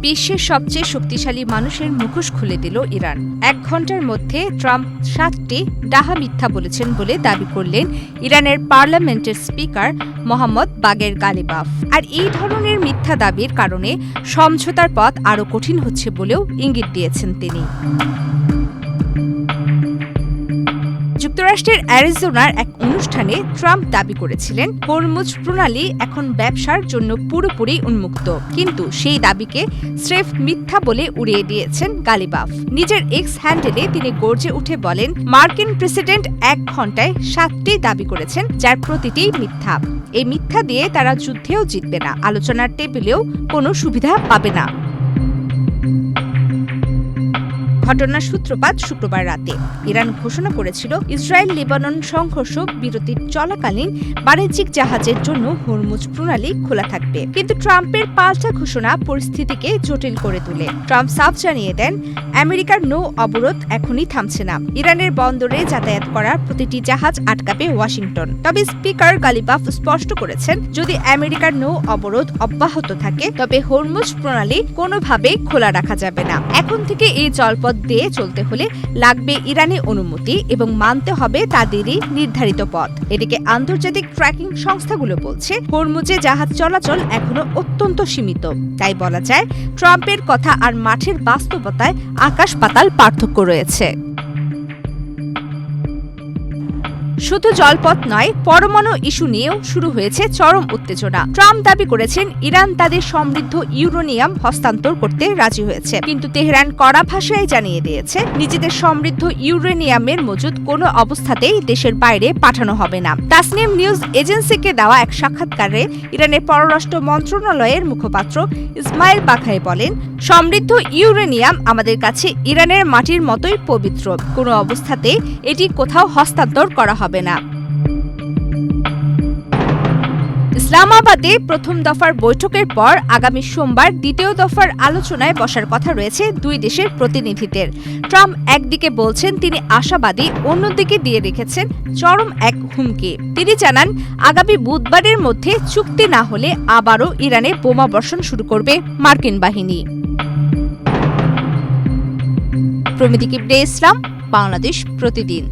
বিশ্বের সবচেয়ে শক্তিশালী মানুষের মুখোশ খুলে দিল ইরান। ১ ঘণ্টার মধ্যে ট্রাম্প ৭টি ডাহা মিথ্যা বলেছেন বলে দাবি করলেন ইরানের পার্লামেন্টের স্পিকার মোহাম্মদ বাগের গালিবাফ। আর এই ধরনের মিথ্যা দাবির কারণে সমঝোতার পথ আরও কঠিন হচ্ছে বলেও ইঙ্গিত দিয়েছেন তিনি। যুক্তরাষ্ট্রের অ্যারিজোনার এক অনুষ্ঠানে ট্রাম্প দাবি করেছিলেন হরমুজ প্রণালী এখন ব্যবসার জন্য পুরোপুরি উন্মুক্ত, কিন্তু সেই দাবিকে স্রেফ মিথ্যা বলে উড়িয়ে দিয়েছেন গালিবাফ। নিজের এক্স হ্যান্ডেলে তিনি গর্জে উঠে বলেন, মার্কিন প্রেসিডেন্ট ১ ঘণ্টায় ৭টি দাবি করেছেন, যার প্রতিটি মিথ্যা। এই মিথ্যা দিয়ে তারা যুদ্ধেও জিতবে না, আলোচনার টেবিলেও কোনো সুবিধা পাবে না। ঘটনার সূত্রপাত শুক্রবার রাতে। ইরান ঘোষণা করেছিল ইসরায়েল লেবানন সংঘর্ষ বিরতির চলাকালীন বাণিজ্যিক জাহাজের জন্য হরমুজ প্রণালী খোলা থাকবে, কিন্তু ট্রাম্পের পাল্টা ঘোষণা পরিস্থিতিকে জটিল করে তোলে। ট্রাম্প সাফ জানিয়ে দেন, আমেরিকার নৌ অবরোধ এখনই থামছে না। ইরানের বন্দরে যাতায়াত করা প্রতিটি জাহাজ আটকাবে ওয়াশিংটন। তবে স্পিকার গালিবাফ স্পষ্ট করেছেন, যদি আমেরিকার নৌ অবরোধ অব্যাহত থাকে তবে হরমুজ প্রণালী কোনোভাবেই খোলা রাখা যাবে না। এখন থেকে এই জলপথ দিয়ে চলতে হলে লাগবে ইরানি অনুমতি এবং মানতে হবে তাদেরই নির্ধারিত পথ। এদিকে আন্তর্জাতিক ট্র্যাকিং সংস্থাগুলো বলছে, হরমুজে জাহাজ চলাচল এখনো অত্যন্ত সীমিত। তাই বলা যায়, ট্রাম্পের কথা আর মাঠের বাস্তবতায় আকাশ পাতাল পার্থক্য রয়েছে। শুধু জলপথ নয়, পরমাণু ইস্যু নিয়েও শুরু হয়েছে চরম উত্তেজনা। ট্রাম্প দাবি করেছেন ইরান তাদের সমৃদ্ধ ইউরেনিয়াম হস্তান্তর করতে রাজি হয়েছে, কিন্তু তেহরান কড়া ভাষায় জানিয়ে দিয়েছে নিজেদের সমৃদ্ধ ইউরেনিয়ামের মজুদ কোনো অবস্থাতেই দেশের বাইরে পাঠানো হবে না। তাসনিম নিউজ এজেন্সিকে দেওয়া এক সাক্ষাৎকারে ইরানের পররাষ্ট্র মন্ত্রণালয়ের মুখপাত্র ইসমাইল বাখাই বলেন, সমৃদ্ধ ইউরেনিয়াম আমাদের কাছে ইরানের মাটির মতোই পবিত্র। কোনো অবস্থাতেই এটি কোথাও হস্তান্তর করা হবে না। ইসলামাবাদে প্রথম দফার বৈঠকের পর আগামী সোমবার দ্বিতীয় দফার আলোচনায় বসার কথা রয়েছে দুই দেশের প্রতিনিধিদের। ট্রাম্প একদিকে বলছেন তিনি আশাবাদী, অন্যদিকে দিয়ে রেখেছেন চরম এক হুমকি। তিনি জানান, আগামী বুধবারের মধ্যে চুক্তি না হলে আবারও ইরানে বোমা বর্ষণ শুরু করবে মার্কিন বাহিনী। প্রমিতি কিবরে ইসলাম, বাংলাদেশ প্রতিদিন।